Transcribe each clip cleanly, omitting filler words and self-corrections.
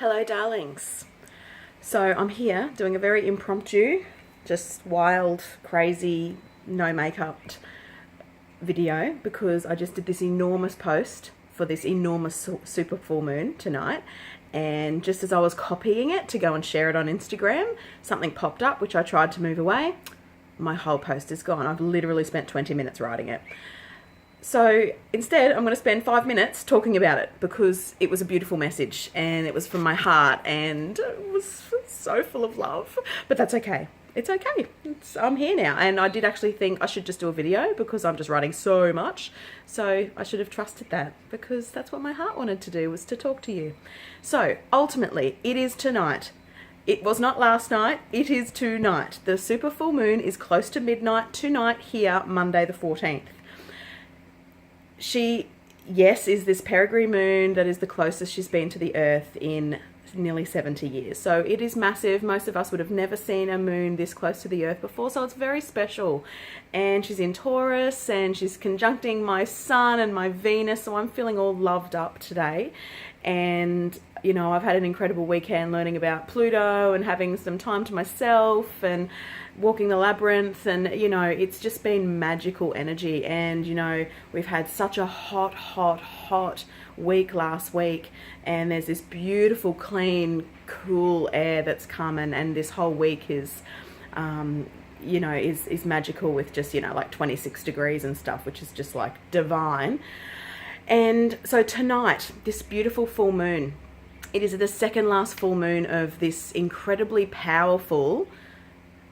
Hello darlings. So I'm here doing a very impromptu, just wild, crazy, no makeup video because I just did this enormous post for this enormous super full moon tonight, and just as I was copying it to go and share it on Instagram, something popped up which I tried to move away. My whole post is gone. I've literally spent 20 minutes writing it. So instead, I'm going to spend 5 minutes talking about it because it was a beautiful message and it was from my heart and it was so full of love. But that's okay. It's okay. I'm here now. And I did actually think I should just do a video because I'm just writing so much. So I should have trusted that because that's what my heart wanted to do, was to talk to you. So ultimately, it is tonight. It was not last night. It is tonight. The super full moon is close to midnight tonight here, Monday the 14th. She, yes, is this peregrine moon that is the closest she's been to the earth in nearly 70 years. So it is massive. Most of us would have never seen a moon this close to the earth before, so it's very special. And she's in Taurus and she's conjuncting my sun and my Venus, so I'm feeling all loved up today. And you know, I've had an incredible weekend learning about Pluto and having some time to myself and walking the labyrinth, and you know, it's just been magical energy. And you know, we've had such a hot week last week, and there's this beautiful, clean, cool air that's coming, and this whole week is you know, is magical with just, you know, like 26 degrees and stuff, which is just like divine. And so tonight, this beautiful full moon, it is the second last full moon of this incredibly powerful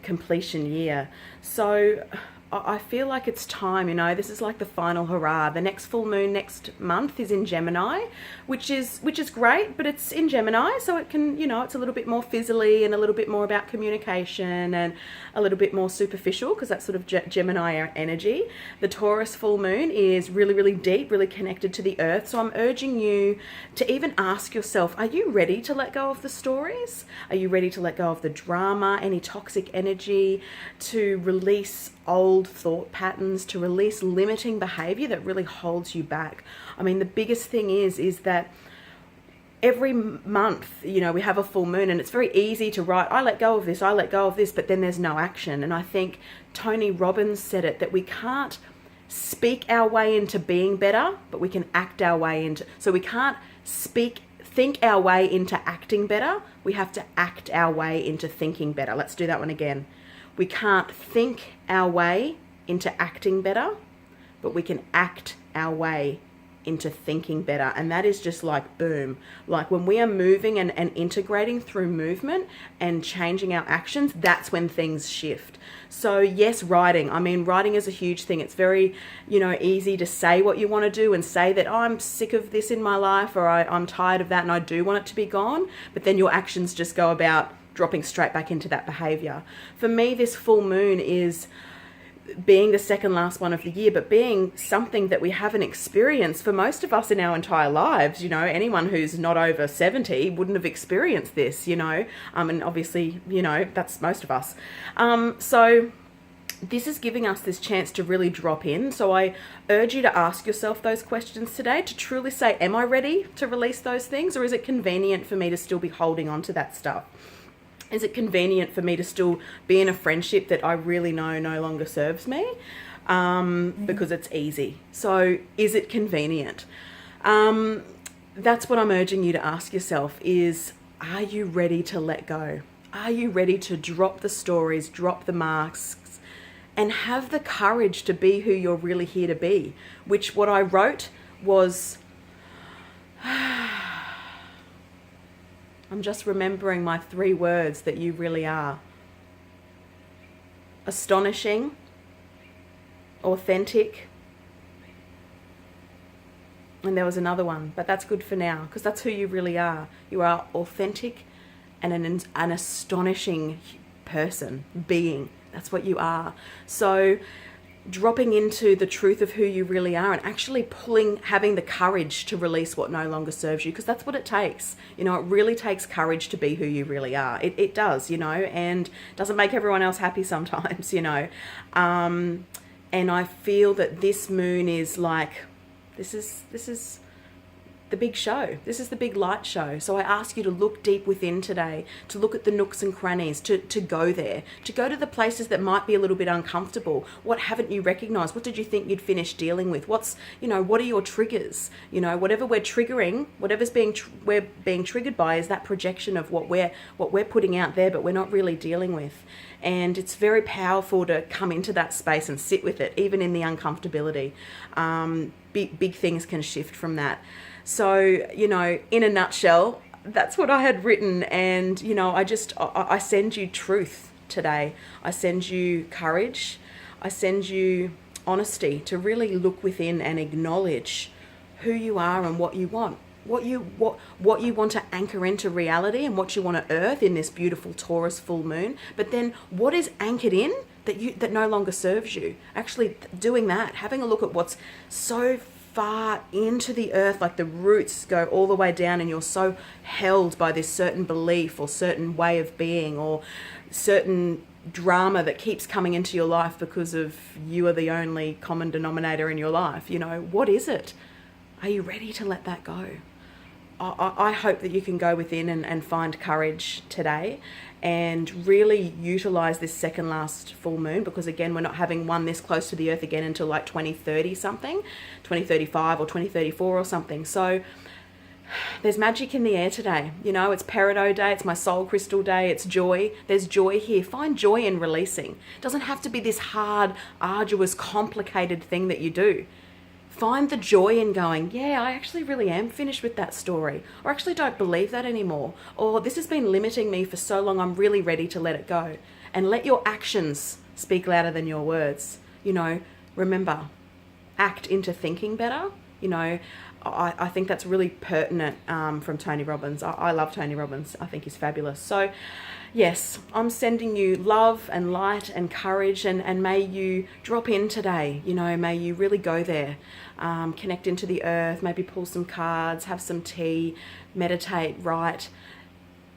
completion year. So I feel like it's time, you know, this is like the final hurrah. The next full moon next month is in Gemini, which is great, but it's in Gemini, so it can, you know, it's a little bit more fizzly and a little bit more about communication and a little bit more superficial because that's sort of Gemini energy. The Taurus full moon is really deep, really connected to the earth. So I'm urging you to even ask yourself, are you ready to let go of the stories? Are you ready to let go of the drama, any toxic energy, to release old thought patterns, to release limiting behavior that really holds you back? I mean, the biggest thing is that every month, you know, we have a full moon, and it's very easy to write, I let go of this, I let go of this, but then there's no action. And I think Tony Robbins said it, that we can't speak our way into being better, but we can act our way into, so we can't think our way into acting better. We have to act our way into thinking better. Let's do that one again. We can't think our way into acting better, but we can act our way into thinking better. And that is just like boom. Like when we are moving and integrating through movement and changing our actions, that's when things shift. So yes, writing. I mean, writing is a huge thing. It's very, you know, easy to say what you want to do and say that, oh, I'm sick of this in my life, or I'm tired of that and I do want it to be gone. But then your actions just go about dropping straight back into that behavior. For me, this full moon is being the second last one of the year, but being something that we haven't experienced for most of us in our entire lives. You know, anyone who's not over 70 wouldn't have experienced this, you know, and obviously, you know, that's most of us. So this is giving us this chance to really drop in. So I urge you to ask yourself those questions today, to truly say, am I ready to release those things, or is it convenient for me to still be holding on to that stuff? Is it convenient for me to still be in a friendship that I really know no longer serves me because it's easy? So is it convenient? That's what I'm urging you to ask yourself is, are you ready to let go? Are you ready to drop the stories, drop the masks, and have the courage to be who you're really here to be? Which what I wrote was... I'm just remembering my 3 words that you really are. Astonishing, authentic, and there was another one, but that's good for now because that's who you really are. You are authentic and an astonishing person, being. That's what you are. So dropping into the truth of who you really are and actually having the courage to release what no longer serves you, because that's what it takes. You know, it really takes courage to be who you really are. It does, you know, and doesn't make everyone else happy sometimes, you know. And I feel that this moon is like, this is the big show. This is the big light show. So I ask you to look deep within today, to look at the nooks and crannies, to go there, to go to the places that might be a little bit uncomfortable. What haven't you recognized? What did you think you'd finish dealing with? What's, what are your triggers? Whatever we're triggering, whatever's we're being triggered by is that projection of what we're putting out there, but we're not really dealing with. And it's very powerful to come into that space and sit with it, even in the uncomfortability. Big things can shift from that. So, in a nutshell, that's what I had written. And, I send you truth today. I send you courage. I send you honesty to really look within and acknowledge who you are and what you want. What you want to anchor into reality and what you want to earth in this beautiful Taurus full moon. But then what is anchored in that no longer serves you? Actually doing that, having a look at what's so far into the earth, like the roots go all the way down and you're so held by this certain belief or certain way of being or certain drama that keeps coming into your life because of you are the only common denominator in your life. What is it? Are you ready to let that go? I hope that you can go within and find courage today and really utilize this second last full moon, because again, we're not having one this close to the earth again until like 2030 something, 2035 or 2034 or something. So there's magic in the air today. It's Peridot Day, it's my soul crystal day, it's joy. There's joy here. Find joy in releasing. It doesn't have to be this hard, arduous, complicated thing that you do. Find the joy in going, yeah, I actually really am finished with that story, or actually don't believe that anymore, or this has been limiting me for so long, I'm really ready to let it go. And let your actions speak louder than your words. Remember, act into thinking better. I think that's really pertinent from Tony Robbins. I love Tony Robbins. I think he's fabulous. So yes, I'm sending you love and light and courage, and may you drop in today. May you really go there, connect into the earth, maybe pull some cards, have some tea, meditate, write.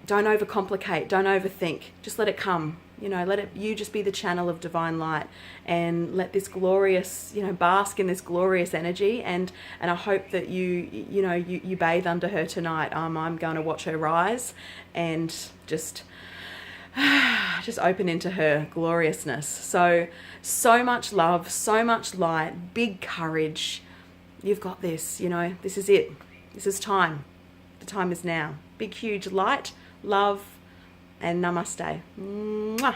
Don't overcomplicate, don't overthink, just let it come. You just be the channel of divine light and let this glorious, bask in this glorious energy. And I hope that you bathe under her tonight. I'm going to watch her rise and just open into her gloriousness. So much love, so much light, big courage. You've got this, this is it. This is time. The time is now. Big, huge light, love, and namaste. Mwah.